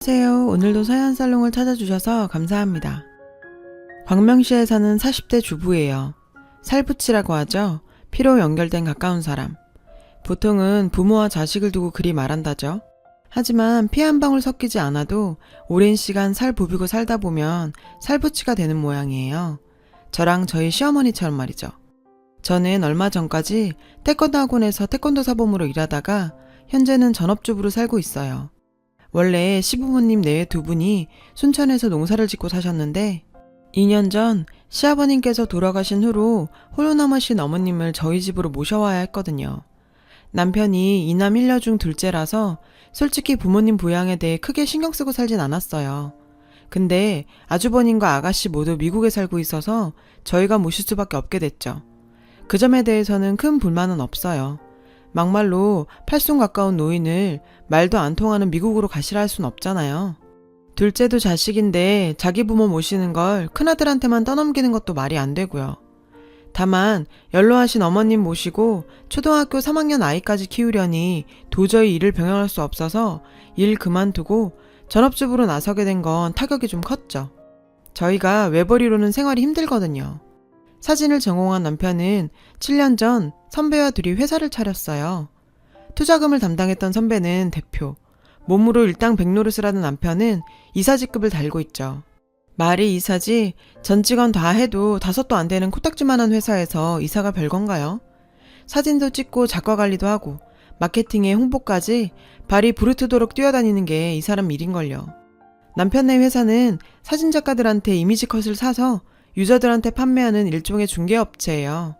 안녕하세요. 오늘도 서현살롱을 찾아주셔서 감사합니다. 광명시에 사는 40대 주부예요. 살부치라고 하죠. 피로 연결된 가까운 사람. 보통은 부모와 자식을 두고 그리 말한다죠. 하지만 피 한 방울 섞이지 않아도 오랜 시간 살 부비고 살다 보면 살부치가 되는 모양이에요. 저랑 저희 시어머니처럼 말이죠. 저는 얼마 전까지 태권도 학원에서 태권도 사범으로 일하다가 현재는 전업주부로 살고 있어요. 원래 시부모님 내외 두 분이 순천에서 농사를 짓고 사셨는데 2년 전 시아버님께서 돌아가신 후로 홀로 남으신 어머님을 저희 집으로 모셔와야 했거든요. 남편이 이남 1녀 중 둘째라서 솔직히 부모님 부양에 대해 크게 신경 쓰고 살진 않았어요. 근데 아주버님과 아가씨 모두 미국에 살고 있어서 저희가 모실 수밖에 없게 됐죠. 그 점에 대해서는 큰 불만은 없어요. 막말로 팔순 가까운 노인을 말도 안 통하는 미국으로 가시라 할 순 없잖아요. 둘째도 자식인데 자기 부모 모시는 걸 큰아들한테만 떠넘기는 것도 말이 안 되고요. 다만 연로하신 어머님 모시고 초등학교 3학년 아이까지 키우려니 도저히 일을 병행할 수 없어서 일 그만두고 전업주부로 나서게 된 건 타격이 좀 컸죠. 저희가 외벌이로는 생활이 힘들거든요. 사진을 전공한 남편은 7년 전 선배와 둘이 회사를 차렸어요. 투자금을 담당했던 선배는 대표, 몸으로 일당백노릇을 하는 남편은 이사직급을 달고 있죠. 말이 이사지 전 직원 다 해도 5도 안 되는 코딱지만한 회사에서 이사가 별건가요? 사진도 찍고 작가 관리도 하고 마케팅에 홍보까지 발이 부르트도록 뛰어다니는 게 이 사람 일인걸요. 남편네 회사는 사진작가들한테 이미지 컷을 사서 유저들한테 판매하는 일종의 중개업체예요.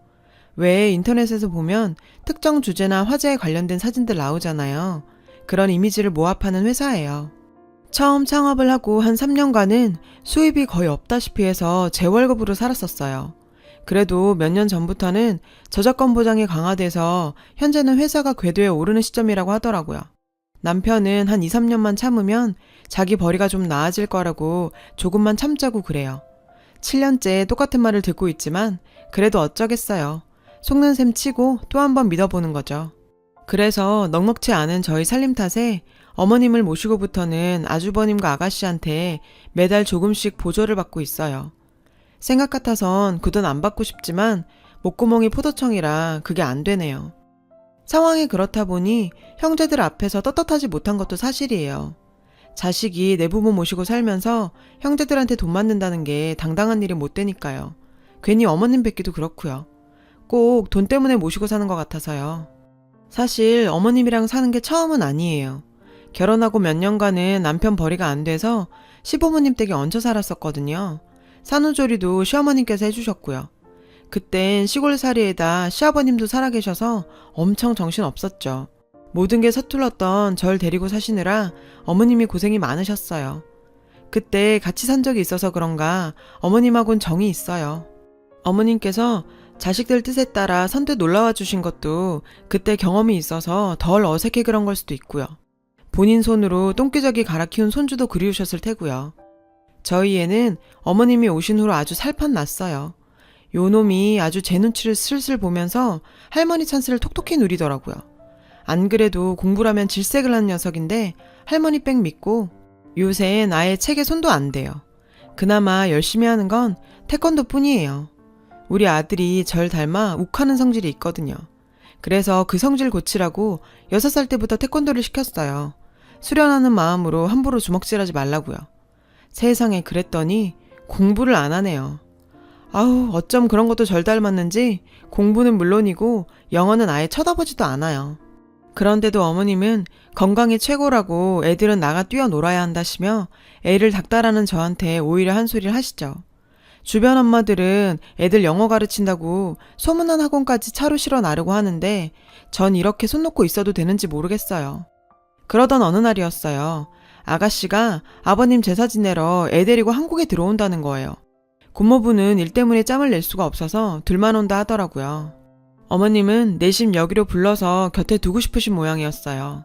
왜 인터넷에서 보면 특정 주제나 화제에 관련된 사진들 나오잖아요. 그런 이미지를 모합하는 회사예요. 처음 창업을 하고 한 3년간은 수입이 거의 없다시피 해서 제 월급으로 살았었어요. 그래도 몇 년 전부터는 저작권 보장이 강화돼서 현재는 회사가 궤도에 오르는 시점이라고 하더라고요. 남편은 한 2, 3년만 참으면 자기 벌이가 좀 나아질 거라고 조금만 참자고 그래요. 7년째 똑같은 말을 듣고 있지만 그래도 어쩌겠어요. 속는 셈 치고 또 한 번 믿어보는 거죠. 그래서 넉넉치 않은 저희 살림 탓에 어머님을 모시고부터는 아주버님과 아가씨한테 매달 조금씩 보조를 받고 있어요. 생각 같아선 그 돈 안 받고 싶지만 목구멍이 포도청이라 그게 안 되네요. 상황이 그렇다 보니 형제들 앞에서 떳떳하지 못한 것도 사실이에요. 자식이 내 부모 모시고 살면서 형제들한테 돈 받는다는 게 당당한 일이 못 되니까요. 괜히 어머님 뵙기도 그렇고요. 꼭 돈 때문에 모시고 사는 것 같아서요. 사실 어머님이랑 사는 게 처음은 아니에요. 결혼하고 몇 년간은 남편 벌이가 안 돼서 시부모님 댁에 얹혀 살았었거든요. 산후조리도 시어머님께서 해주셨고요. 그땐 시골살이에다 시아버님도 살아계셔서 엄청 정신 없었죠. 모든 게 서툴렀던 절 데리고 사시느라 어머님이 고생이 많으셨어요. 그때 같이 산 적이 있어서 그런가 어머님하고는 정이 있어요. 어머님께서 자식들 뜻에 따라 선뜻 놀러와 주신 것도 그때 경험이 있어서 덜 어색해 그런 걸 수도 있고요. 본인 손으로 똥기저귀 갈아 키운 손주도 그리우셨을 테고요. 저희 애는 어머님이 오신 후로 아주 살판 났어요. 요놈이 아주 제 눈치를 슬슬 보면서 할머니 찬스를 톡톡히 누리더라고요. 안 그래도 공부를 하면 질색을 하는 녀석인데 할머니 백 믿고 요샌 아예 책에 손도 안 대요. 그나마 열심히 하는 건 태권도 뿐이에요. 우리 아들이 절 닮아 욱하는 성질이 있거든요. 그래서 그 성질 고치라고 6살 때부터 태권도를 시켰어요. 수련하는 마음으로 함부로 주먹질하지 말라고요. 세상에 그랬더니 공부를 안 하네요. 아우 어쩜 그런 것도 절 닮았는지 공부는 물론이고 영어는 아예 쳐다보지도 않아요. 그런데도 어머님은 건강이 최고라고 애들은 나가 뛰어놀아야 한다시며 애를 닥달하는 저한테 오히려 한 소리를 하시죠. 주변 엄마들은 애들 영어 가르친다고 소문난 학원까지 차로 실어 나르고 하는데 전 이렇게 손 놓고 있어도 되는지 모르겠어요. 그러던 어느 날이었어요. 아가씨가 아버님 제사 지내러 애 데리고 한국에 들어온다는 거예요. 고모부는 일 때문에 짬을 낼 수가 없어서 둘만 온다 하더라고요. 어머님은 내심 여기로 불러서 곁에 두고 싶으신 모양이었어요.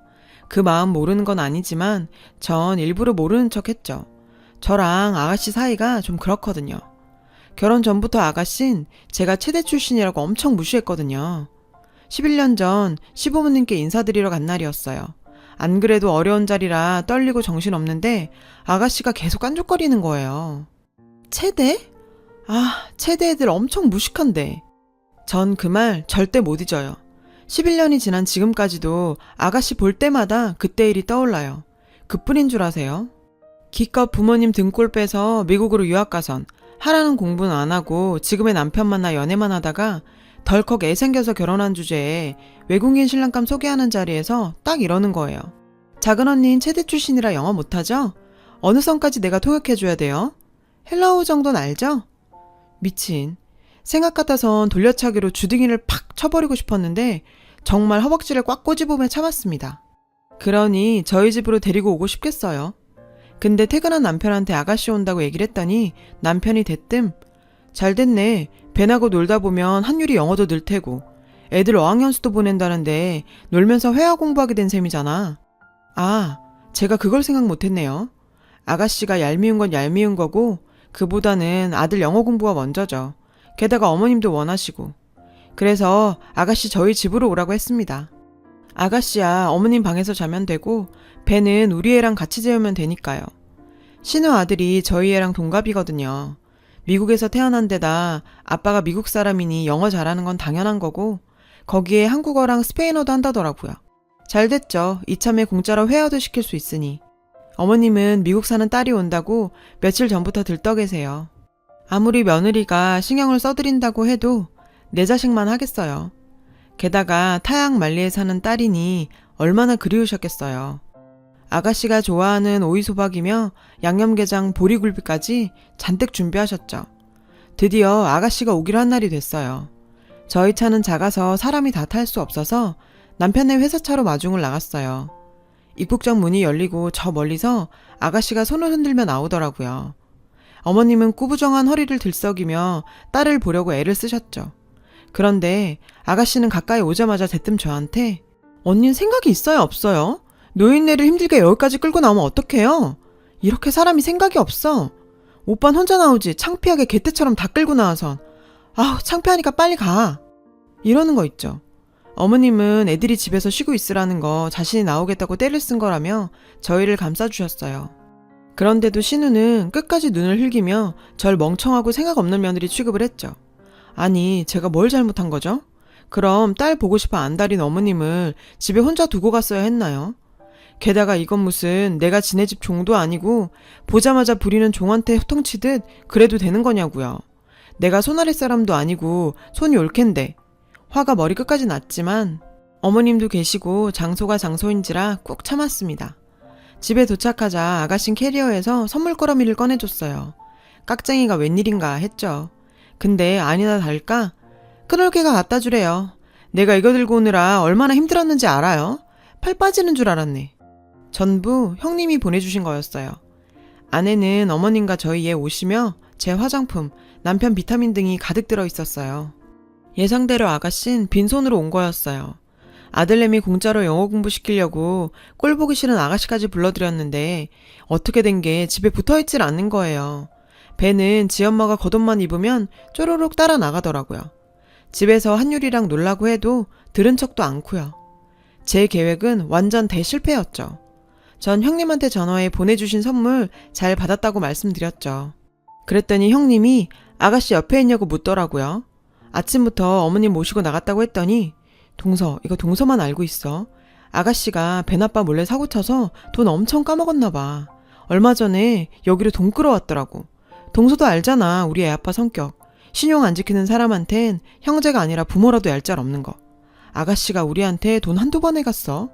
그 마음 모르는 건 아니지만 전 일부러 모르는 척 했죠. 저랑 아가씨 사이가 좀 그렇거든요. 결혼 전부터 아가씨는 제가 체대 출신이라고 엄청 무시했거든요. 11년 전 시부모님께 인사드리러 간 날이었어요. 안 그래도 어려운 자리라 떨리고 정신없는데 아가씨가 계속 깐족거리는 거예요. 체대? 체대 애들 엄청 무식한데. 전 그 말 절대 못 잊어요. 11년이 지난 지금까지도 아가씨 볼 때마다 그때 일이 떠올라요. 그뿐인 줄 아세요? 기껏 부모님 등골 빼서 미국으로 유학 가선 하라는 공부는 안 하고 지금의 남편 만나 연애만 하다가 덜컥 애 생겨서 결혼한 주제에 외국인 신랑감 소개하는 자리에서 딱 이러는 거예요. 작은 언니는 체대 출신이라 영어 못하죠? 어느 선까지 내가 통역해줘야 돼요? 헬로우 정도는 알죠? 미친. 생각 같아선 돌려차기로 주둥이를 팍 쳐버리고 싶었는데 정말 허벅지를 꽉 꼬집으며 참았습니다. 그러니 저희 집으로 데리고 오고 싶겠어요. 근데 퇴근한 남편한테 아가씨 온다고 얘기를 했더니 남편이 대뜸 잘 됐네. 배나고 놀다 보면 한율이 영어도 늘 테고 애들 어학연수도 보낸다는데 놀면서 회화 공부하게 된 셈이잖아. 제가 그걸 생각 못했네요. 아가씨가 얄미운 건 얄미운 거고 그보다는 아들 영어 공부가 먼저죠. 게다가 어머님도 원하시고. 그래서 아가씨 저희 집으로 오라고 했습니다. 아가씨야 어머님 방에서 자면 되고 배는 우리 애랑 같이 재우면 되니까요. 신우 아들이 저희 애랑 동갑이거든요. 미국에서 태어난 데다 아빠가 미국 사람이니 영어 잘하는 건 당연한 거고 거기에 한국어랑 스페인어도 한다더라고요. 잘 됐죠. 이참에 공짜로 회화도 시킬 수 있으니. 어머님은 미국 사는 딸이 온다고 며칠 전부터 들떠 계세요. 아무리 며느리가 신경을 써드린다고 해도 내 자식만 하겠어요. 게다가 타양 말리에 사는 딸이니 얼마나 그리우셨겠어요. 아가씨가 좋아하는 오이소박이며 양념게장 보리굴비까지 잔뜩 준비하셨죠. 드디어 아가씨가 오기로 한 날이 됐어요. 저희 차는 작아서 사람이 다 탈 수 없어서 남편네 회사차로 마중을 나갔어요. 입국장 문이 열리고 저 멀리서 아가씨가 손을 흔들며 나오더라고요. 어머님은 꾸부정한 허리를 들썩이며 딸을 보려고 애를 쓰셨죠. 그런데 아가씨는 가까이 오자마자 대뜸 저한테 언니는 생각이 있어요 없어요? 노인네를 힘들게 여기까지 끌고 나오면 어떡해요? 이렇게 사람이 생각이 없어. 오빤 혼자 나오지 창피하게 개떼처럼 다 끌고 나와선. 창피하니까 빨리 가. 이러는 거 있죠. 어머님은 애들이 집에서 쉬고 있으라는 거 자신이 나오겠다고 떼를 쓴 거라며 저희를 감싸주셨어요. 그런데도 신우는 끝까지 눈을 흘기며 절 멍청하고 생각 없는 며느리 취급을 했죠. 아니 제가 뭘 잘못한 거죠? 그럼 딸 보고 싶어 안달인 어머님을 집에 혼자 두고 갔어야 했나요? 게다가 이건 무슨 내가 지네 집 종도 아니고 보자마자 부리는 종한테 후통치듯 그래도 되는 거냐고요. 내가 손아랫 사람도 아니고 손이 올 캔데. 화가 머리 끝까지 났지만 어머님도 계시고 장소가 장소인지라 꾹 참았습니다. 집에 도착하자 아가씨는 캐리어에서 선물 꾸러미를 꺼내줬어요. 깍쟁이가 웬일인가 했죠. 근데 아니나 다를까 큰올케가 갖다 주래요. 내가 이거 들고 오느라 얼마나 힘들었는지 알아요? 팔 빠지는 줄 알았네. 전부 형님이 보내주신 거였어요. 안에는 어머님과 저희 애 옷이며 제 화장품, 남편 비타민 등이 가득 들어 있었어요. 예상대로 아가씨는 빈손으로 온 거였어요. 아들내미 공짜로 영어 공부시키려고 꼴보기 싫은 아가씨까지 불러들였는데 어떻게 된 게 집에 붙어있질 않는 거예요. 배는 지 엄마가 겉옷만 입으면 쪼로록 따라 나가더라고요. 집에서 한율이랑 놀라고 해도 들은 척도 않고요. 제 계획은 완전 대실패였죠. 전 형님한테 전화해 보내주신 선물 잘 받았다고 말씀드렸죠. 그랬더니 형님이 아가씨 옆에 있냐고 묻더라고요. 아침부터 어머님 모시고 나갔다고 했더니 동서, 이거 동서만 알고 있어. 아가씨가 배나빠 몰래 사고쳐서 돈 엄청 까먹었나 봐. 얼마 전에 여기로 돈 끌어왔더라고. 동서도 알잖아, 우리 애 아빠 성격. 신용 안 지키는 사람한텐 형제가 아니라 부모라도 얄짤 없는 거. 아가씨가 우리한테 돈 한두 번 해갔어.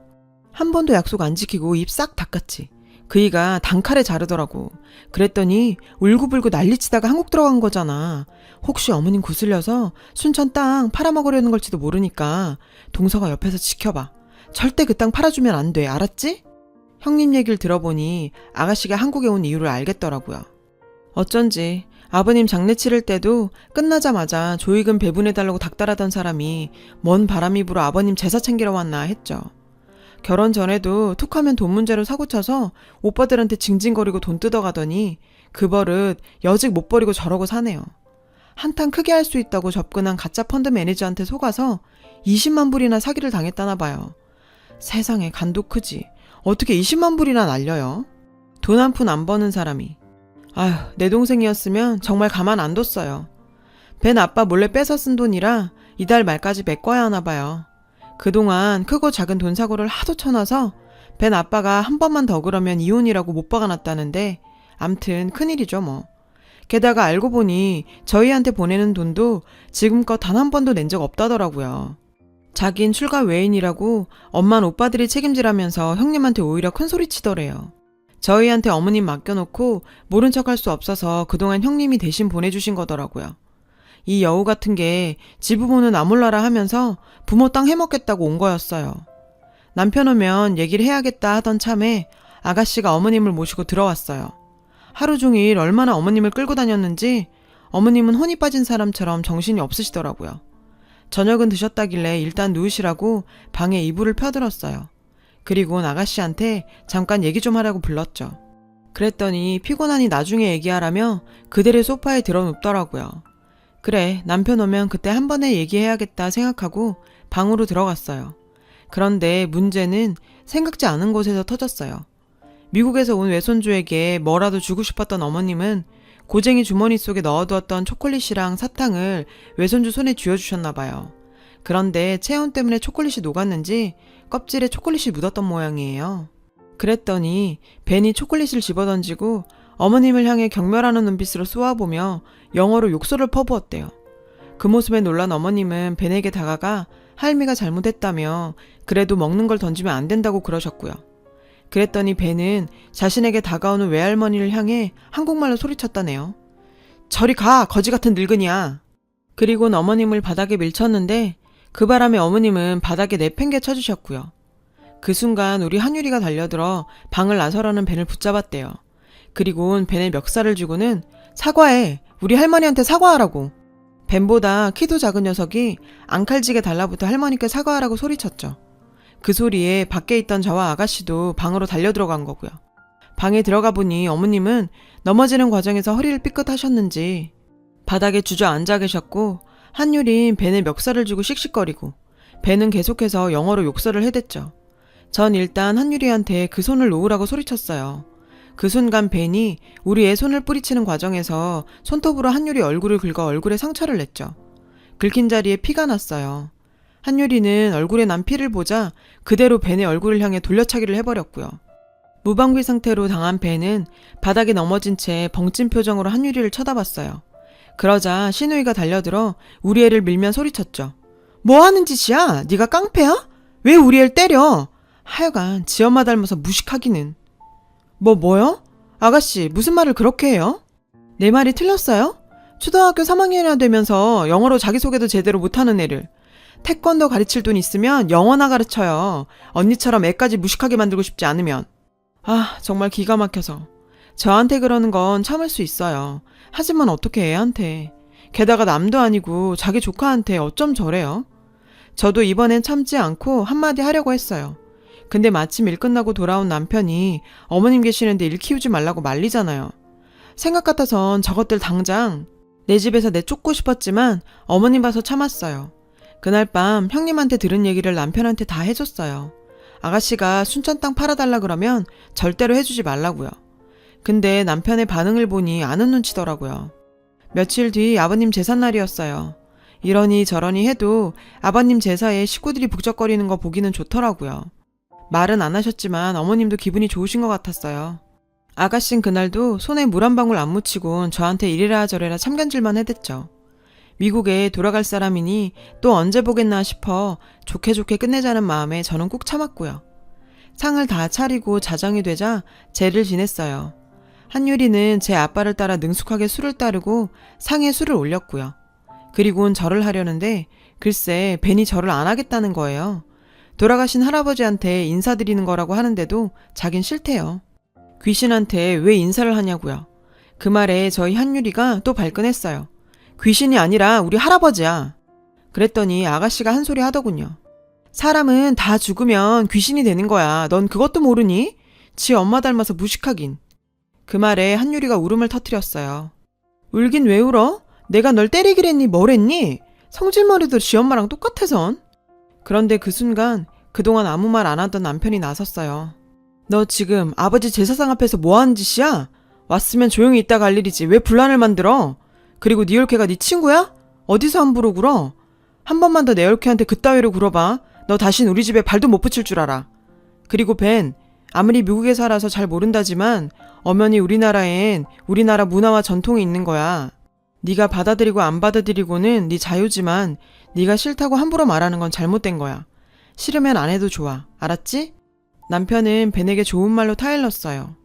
한 번도 약속 안 지키고 입 싹 닦았지. 그이가 단칼에 자르더라고. 그랬더니 울고불고 난리치다가 한국 들어간 거잖아. 혹시 어머님 구슬려서 순천 땅 팔아먹으려는 걸지도 모르니까 동서가 옆에서 지켜봐. 절대 그 땅 팔아주면 안 돼. 알았지? 형님 얘기를 들어보니 아가씨가 한국에 온 이유를 알겠더라고요. 어쩐지 아버님 장례 치를 때도 끝나자마자 조의금 배분해달라고 닥달하던 사람이 뭔 바람이 불어 아버님 제사 챙기러 왔나 했죠. 결혼 전에도 툭하면 돈 문제로 사고쳐서 오빠들한테 징징거리고 돈 뜯어가더니 그 버릇 여직 못 버리고 저러고 사네요. 한탕 크게 할 수 있다고 접근한 가짜 펀드 매니저한테 속아서 20만 불이나 사기를 당했다나 봐요. 세상에 간도 크지. 어떻게 20만 불이나 날려요? 돈 한 푼 안 버는 사람이. 아휴, 내 동생이었으면 정말 가만 안 뒀어요. 벤 아빠 몰래 뺏어 쓴 돈이라 이달 말까지 메꿔야 하나 봐요. 그동안 크고 작은 돈 사고를 하도 쳐놔서 벤 아빠가 한 번만 더 그러면 이혼이라고 못 박아놨다는데 암튼 큰일이죠 뭐. 게다가 알고 보니 저희한테 보내는 돈도 지금껏 단 한 번도 낸 적 없다더라고요. 자긴 출가 외인이라고 엄만 오빠들이 책임지라면서 형님한테 오히려 큰 소리 치더래요. 저희한테 어머님 맡겨놓고 모른 척할 수 없어서 그동안 형님이 대신 보내주신 거더라고요. 이 여우 같은 게 지부모는 아몰라라 하면서 부모 땅 해먹겠다고 온 거였어요. 남편 오면 얘기를 해야겠다 하던 참에 아가씨가 어머님을 모시고 들어왔어요. 하루 종일 얼마나 어머님을 끌고 다녔는지 어머님은 혼이 빠진 사람처럼 정신이 없으시더라고요. 저녁은 드셨다길래 일단 누우시라고 방에 이불을 펴들었어요. 그리고 아가씨한테 잠깐 얘기 좀 하라고 불렀죠. 그랬더니 피곤하니 나중에 얘기하라며 그대를 소파에 들어눕더라고요. 그래, 남편 오면 그때 한 번에 얘기해야겠다 생각하고 방으로 들어갔어요. 그런데 문제는 생각지 않은 곳에서 터졌어요. 미국에서 온 외손주에게 뭐라도 주고 싶었던 어머님은 고쟁이 주머니 속에 넣어두었던 초콜릿이랑 사탕을 외손주 손에 쥐어주셨나 봐요. 그런데 체온 때문에 초콜릿이 녹았는지 껍질에 초콜릿이 묻었던 모양이에요. 그랬더니 벤이 초콜릿을 집어던지고 어머님을 향해 경멸하는 눈빛으로 쏘아보며 영어로 욕설을 퍼부었대요. 그 모습에 놀란 어머님은 벤에게 다가가 할미가 잘못했다며 그래도 먹는 걸 던지면 안 된다고 그러셨고요. 그랬더니 벤은 자신에게 다가오는 외할머니를 향해 한국말로 소리쳤다네요. 저리 가, 거지 같은 늙은이야. 그리고는 어머님을 바닥에 밀쳤는데 그 바람에 어머님은 바닥에 내팽개 쳐주셨고요. 그 순간 우리 한유리가 달려들어 방을 나서려는 벤을 붙잡았대요. 그리고는 벤에 멱살을 쥐고는 사과해, 우리 할머니한테 사과하라고. 벤보다 키도 작은 녀석이 앙칼지게 달라붙어 할머니께 사과하라고 소리쳤죠. 그 소리에 밖에 있던 저와 아가씨도 방으로 달려들어간 거고요. 방에 들어가 보니 어머님은 넘어지는 과정에서 허리를 삐끗하셨는지 바닥에 주저앉아 계셨고 한유린 벤에 멱살을 쥐고 씩씩거리고 벤은 계속해서 영어로 욕설을 해댔죠. 전 일단 한유리한테 그 손을 놓으라고 소리쳤어요. 그 순간 벤이 우리 애 손을 뿌리치는 과정에서 손톱으로 한유리 얼굴을 긁어 얼굴에 상처를 냈죠. 긁힌 자리에 피가 났어요. 한유리는 얼굴에 난 피를 보자 그대로 벤의 얼굴을 향해 돌려차기를 해버렸고요. 무방비 상태로 당한 벤은 바닥에 넘어진 채 벙찐 표정으로 한유리를 쳐다봤어요. 그러자 시누이가 달려들어 우리 애를 밀면 소리쳤죠. 뭐 하는 짓이야? 네가 깡패야? 왜 우리 애를 때려? 하여간 지 엄마 닮아서 무식하기는. 뭐요? 아가씨 무슨 말을 그렇게 해요? 내 말이 틀렸어요? 초등학교 3학년이나 되면서 영어로 자기소개도 제대로 못하는 애를 태권도 가르칠 돈 있으면 영어나 가르쳐요. 언니처럼 애까지 무식하게 만들고 싶지 않으면. 아, 정말 기가 막혀서. 저한테 그러는 건 참을 수 있어요. 하지만 어떻게 애한테. 게다가 남도 아니고 자기 조카한테 어쩜 저래요? 저도 이번엔 참지 않고 한마디 하려고 했어요. 근데 마침 일 끝나고 돌아온 남편이 어머님 계시는데 일 키우지 말라고 말리잖아요. 생각 같아선 저것들 당장 내 집에서 내쫓고 싶었지만 어머님 봐서 참았어요. 그날 밤 형님한테 들은 얘기를 남편한테 다 해줬어요. 아가씨가 순천 땅 팔아달라 그러면 절대로 해주지 말라고요. 근데 남편의 반응을 보니 아는 눈치더라고요. 며칠 뒤 아버님 제삿날이었어요. 이러니 저러니 해도 아버님 제사에 식구들이 북적거리는 거 보기는 좋더라고요. 말은 안 하셨지만 어머님도 기분이 좋으신 것 같았어요. 아가씨는 그날도 손에 물 한 방울 안 묻히곤 저한테 이래라 저래라 참견질만 해댔죠. 미국에 돌아갈 사람이니 또 언제 보겠나 싶어 좋게 끝내자는 마음에 저는 꾹 참았고요. 상을 다 차리고 자정이 되자 제를 지냈어요. 한유리는 제 아빠를 따라 능숙하게 술을 따르고 상에 술을 올렸고요. 그리고는 절을 하려는데 글쎄 벤이 절을 안 하겠다는 거예요. 돌아가신 할아버지한테 인사드리는 거라고 하는데도 자긴 싫대요. 귀신한테 왜 인사를 하냐고요. 그 말에 저희 한유리가 또 발끈했어요. 귀신이 아니라 우리 할아버지야. 그랬더니 아가씨가 한 소리 하더군요. 사람은 다 죽으면 귀신이 되는 거야. 넌 그것도 모르니? 지 엄마 닮아서 무식하긴. 그 말에 한유리가 울음을 터뜨렸어요. 울긴 왜 울어? 내가 널 때리길 했니? 뭘 했니? 성질머리도 지 엄마랑 똑같아선. 그런데 그 순간 그동안 아무 말 안 하던 남편이 나섰어요. 너 지금 아버지 제사상 앞에서 뭐하는 짓이야? 왔으면 조용히 있다 갈 일이지 왜 분란을 만들어? 그리고 네 올케가 네 친구야? 어디서 함부로 굴어? 한 번만 더 내 올케한테 그따위로 굴어봐. 너 다신 우리 집에 발도 못 붙일 줄 알아. 그리고 벤, 아무리 미국에 살아서 잘 모른다지만 엄연히 우리나라엔 우리나라 문화와 전통이 있는 거야. 네가 받아들이고 안 받아들이고는 네 자유지만 네가 싫다고 함부로 말하는 건 잘못된 거야. 싫으면 안 해도 좋아. 알았지? 남편은 벤에게 좋은 말로 타일렀어요.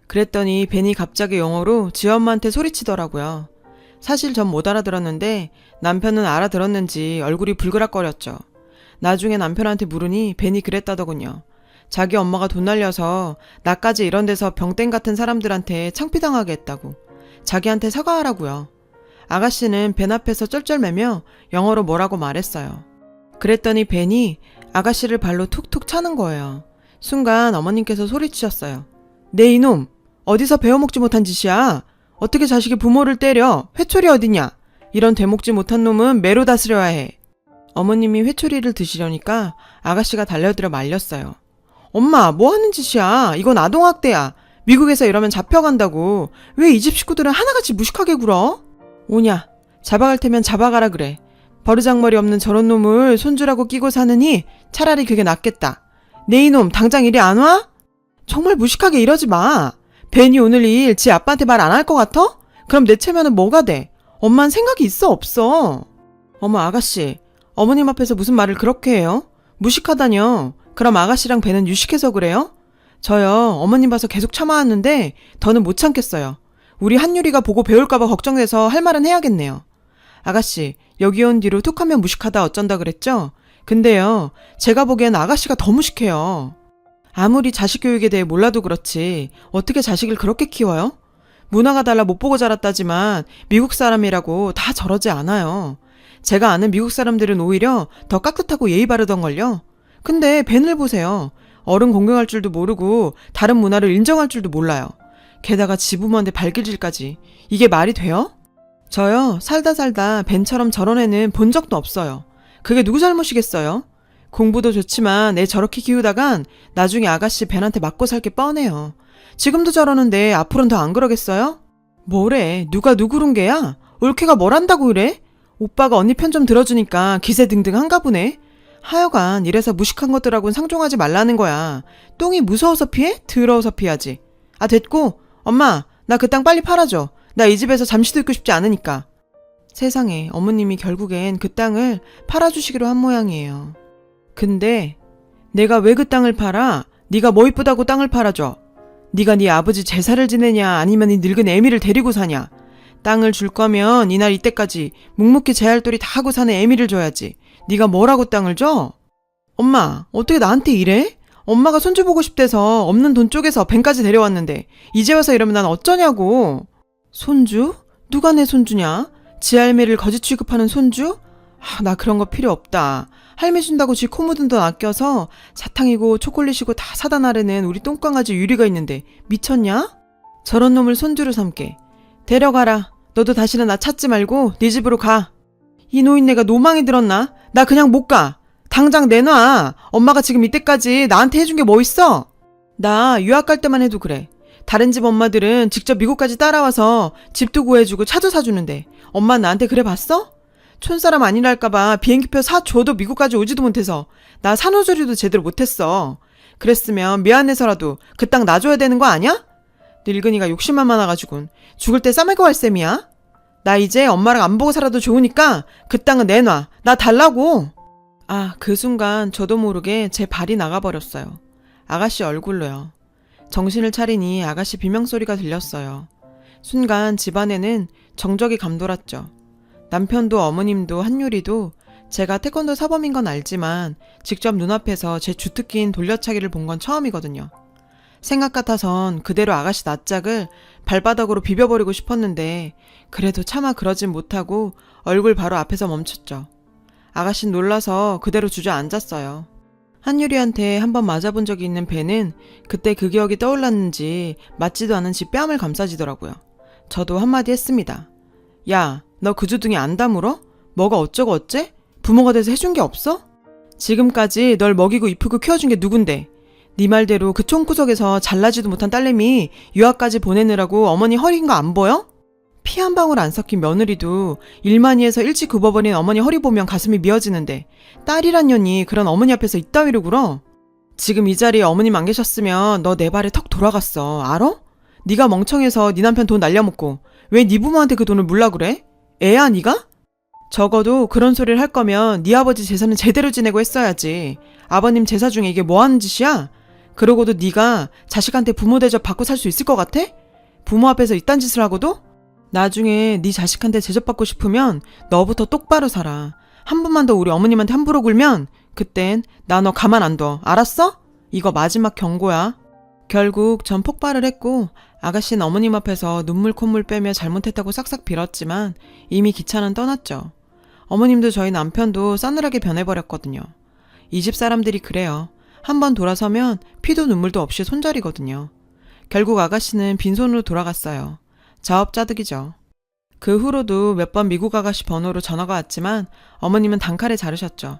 그랬더니 벤이 갑자기 영어로 지 엄마한테 소리치더라고요. 사실 전 못 알아들었는데 남편은 알아들었는지 얼굴이 불그락거렸죠. 나중에 남편한테 물으니 벤이 그랬다더군요. 자기 엄마가 돈 날려서 나까지 이런 데서 병땡 같은 사람들한테 창피당하게 했다고. 자기한테 사과하라고요. 아가씨는 벤 앞에서 쩔쩔매며 영어로 뭐라고 말했어요. 그랬더니 벤이 아가씨를 발로 툭툭 차는 거예요. 순간 어머님께서 소리치셨어요. 네 이놈! 어디서 배워먹지 못한 짓이야? 어떻게 자식이 부모를 때려? 회초리 어디냐? 이런 되먹지 못한 놈은 매로 다스려야 해. 어머님이 회초리를 드시려니까 아가씨가 달려들어 말렸어요. 엄마, 뭐 하는 짓이야? 이건 아동학대야. 미국에서 이러면 잡혀간다고. 왜 이 집 식구들은 하나같이 무식하게 굴어? 오냐, 잡아갈 테면 잡아가라 그래. 버르장머리 없는 저런 놈을 손주라고 끼고 사느니 차라리 그게 낫겠다. 네 이놈, 당장 이리 안 와? 정말 무식하게 이러지 마. 벤이 오늘 일 지 아빠한테 말 안 할 것 같아? 그럼 내 체면은 뭐가 돼? 엄마는 생각이 있어 없어? 어머 아가씨, 어머님 앞에서 무슨 말을 그렇게 해요? 무식하다뇨. 그럼 아가씨랑 벤은 유식해서 그래요? 저요, 어머님 봐서 계속 참아왔는데 더는 못 참겠어요. 우리 한유리가 보고 배울까봐 걱정돼서 할 말은 해야겠네요. 아가씨, 여기 온 뒤로 툭하면 무식하다 어쩐다 그랬죠? 근데요, 제가 보기엔 아가씨가 더 무식해요. 아무리 자식 교육에 대해 몰라도 그렇지 어떻게 자식을 그렇게 키워요? 문화가 달라 못 보고 자랐다지만 미국 사람이라고 다 저러지 않아요. 제가 아는 미국 사람들은 오히려 더 깍듯하고 예의 바르던걸요. 근데 벤을 보세요. 어른 공경할 줄도 모르고 다른 문화를 인정할 줄도 몰라요. 게다가 지부모한테 발길질까지. 이게 말이 돼요? 저요, 살다 벤처럼 저런 애는 본 적도 없어요. 그게 누구 잘못이겠어요? 공부도 좋지만 애 저렇게 키우다간 나중에 아가씨 벤한테 맞고 살 게 뻔해요. 지금도 저러는데 앞으로는 더 안 그러겠어요? 뭐래, 누가 누구른 게야? 올케가 뭘 한다고 그래? 오빠가 언니 편 좀 들어주니까 기세등등한가 보네. 하여간 이래서 무식한 것들하고는 상종하지 말라는 거야. 똥이 무서워서 피해? 더러워서 피하지. 아 됐고, 엄마 나 그 땅 빨리 팔아줘. 나 이 집에서 잠시도 있고 싶지 않으니까. 세상에, 어머님이 결국엔 그 땅을 팔아주시기로 한 모양이에요. 근데 내가 왜 그 땅을 팔아? 네가 뭐 이쁘다고 땅을 팔아줘? 네가 네 아버지 제사를 지내냐 아니면 이 늙은 애미를 데리고 사냐? 땅을 줄 거면 이날 이때까지 묵묵히 제할돌이 다 하고 사는 애미를 줘야지. 네가 뭐라고 땅을 줘? 엄마, 어떻게 나한테 이래? 엄마가 손주 보고 싶대서 없는 돈 쪼개서 벤까지 데려왔는데 이제 와서 이러면 난 어쩌냐고. 손주? 누가 내 손주냐? 지 할매를 거짓 취급하는 손주? 나 그런 거 필요 없다. 할매 준다고 지 코 묻은 돈 아껴서 사탕이고 초콜릿이고 다 사다 나르는 우리 똥강아지 유리가 있는데 미쳤냐? 저런 놈을 손주로 삼게. 데려가라. 너도 다시는 나 찾지 말고 네 집으로 가. 이 노인네가 노망이 들었나? 나 그냥 못 가. 당장 내놔. 엄마가 지금 이때까지 나한테 해준 게 뭐 있어? 나 유학 갈 때만 해도 그래. 다른 집 엄마들은 직접 미국까지 따라와서 집도 구해주고 차도 사주는데 엄마 나한테 그래 봤어? 촌사람 아니랄까봐 비행기표 사줘도 미국까지 오지도 못해서 나 산후조리도 제대로 못했어. 그랬으면 미안해서라도 그 땅 놔줘야 되는 거 아냐? 늙은이가 욕심만 많아가지고는 죽을 때 싸매고 갈 셈이야? 나 이제 엄마랑 안 보고 살아도 좋으니까 그 땅은 내놔. 나 달라고. 그 순간 저도 모르게 제 발이 나가버렸어요. 아가씨 얼굴로요. 정신을 차리니 아가씨 비명소리가 들렸어요. 순간 집안에는 정적이 감돌았죠. 남편도 어머님도 한유리도 제가 태권도 사범인 건 알지만 직접 눈앞에서 제 주특기인 돌려차기를 본 건 처음이거든요. 생각 같아선 그대로 아가씨 낯짝을 발바닥으로 비벼버리고 싶었는데 그래도 차마 그러진 못하고 얼굴 바로 앞에서 멈췄죠. 아가씨는 놀라서 그대로 주저앉았어요. 한유리한테 한번 맞아본 적이 있는 벤은 그때 그 기억이 떠올랐는지 맞지도 않은 지 뺨을 감싸지더라고요. 저도 한마디 했습니다. 야, 너 그 주둥이 안 다물어? 뭐가 어쩌고 어째? 부모가 돼서 해준 게 없어? 지금까지 널 먹이고 이쁘고 키워준 게 누군데? 네 말대로 그 총구석에서 잘나지도 못한 딸내미 유학까지 보내느라고 어머니 허리인 거 안 보여? 피 한 방울 안 섞인 며느리도 일만이에서 일찍 굽어버린 어머니 허리 보면 가슴이 미어지는데 딸이란 년이 그런 어머니 앞에서 이따위로 굴어? 지금 이 자리에 어머님 안 계셨으면 너 내 발에 턱 돌아갔어. 알아? 네가 멍청해서 네 남편 돈 날려먹고 왜 네 부모한테 그 돈을 물라 그래? 애야 네가? 적어도 그런 소리를 할 거면 네 아버지 제사는 제대로 지내고 했어야지. 아버님 제사 중에 이게 뭐 하는 짓이야? 그러고도 네가 자식한테 부모 대접 받고 살 수 있을 것 같아? 부모 앞에서 이딴 짓을 하고도? 나중에 네 자식한테 대접받고 싶으면 너부터 똑바로 살아. 한 번만 더 우리 어머님한테 함부로 굴면 그땐 나 너 가만 안 둬. 알았어? 이거 마지막 경고야. 결국 전 폭발을 했고 아가씨는 어머님 앞에서 눈물 콧물 빼며 잘못했다고 싹싹 빌었지만 이미 기차는 떠났죠. 어머님도 저희 남편도 싸늘하게 변해버렸거든요. 이 집 사람들이 그래요. 한번 돌아서면 피도 눈물도 없이 손절이거든요. 결국 아가씨는 빈손으로 돌아갔어요. 자업자득이죠. 그 후로도 몇 번 미국 아가씨 번호로 전화가 왔지만 어머님은 단칼에 자르셨죠.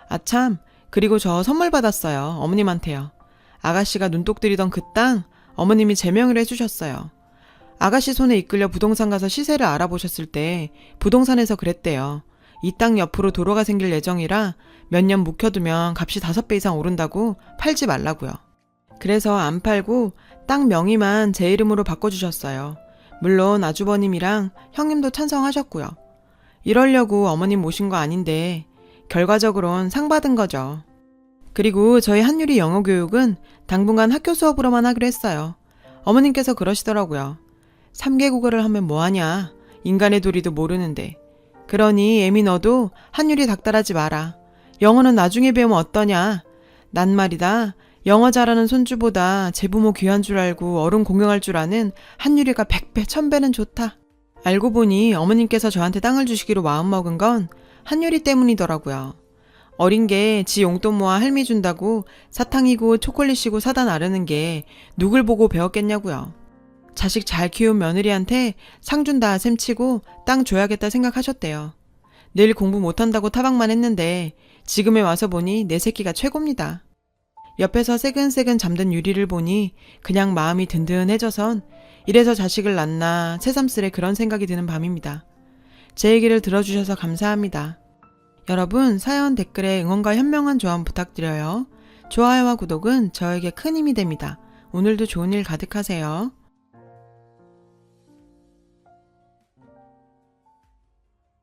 아참, 그리고 저 선물 받았어요. 어머님한테요. 아가씨가 눈독 들이던 그 땅 어머님이 제명을 해주셨어요. 아가씨 손에 이끌려 부동산 가서 시세를 알아보셨을 때 부동산에서 그랬대요. 이 땅 옆으로 도로가 생길 예정이라 몇 년 묵혀두면 값이 5배 이상 오른다고 팔지 말라고요. 그래서 안 팔고 땅 명의만 제 이름으로 바꿔주셨어요. 물론 아주버님이랑 형님도 찬성하셨고요. 이러려고 어머님 모신 거 아닌데 결과적으론 상 받은 거죠. 그리고 저희 한유리 영어 교육은 당분간 학교 수업으로만 하기로 했어요. 어머님께서 그러시더라고요. 3개 국어를 하면 뭐하냐. 인간의 도리도 모르는데. 그러니 애미 너도 한유리 닥달하지 마라. 영어는 나중에 배우면 어떠냐. 난 말이다. 영어 잘하는 손주보다 제 부모 귀한 줄 알고 어른 공경할 줄 아는 한유리가 100배 1000배는 좋다. 알고 보니 어머님께서 저한테 땅을 주시기로 마음먹은 건 한유리 때문이더라고요. 어린 게 지 용돈 모아 할미 준다고 사탕이고 초콜릿이고 사다 나르는 게 누굴 보고 배웠겠냐고요. 자식 잘 키운 며느리한테 상 준다 셈치고 땅 줘야겠다 생각하셨대요. 늘 공부 못한다고 타박만 했는데 지금에 와서 보니 내 새끼가 최고입니다. 옆에서 새근새근 잠든 유리를 보니 그냥 마음이 든든해져선 이래서 자식을 낳나 새삼스레 그런 생각이 드는 밤입니다. 제 얘기를 들어주셔서 감사합니다. 여러분 사연 댓글에 응원과 현명한 조언 부탁드려요. 좋아요와 구독은 저에게 큰 힘이 됩니다. 오늘도 좋은 일 가득하세요.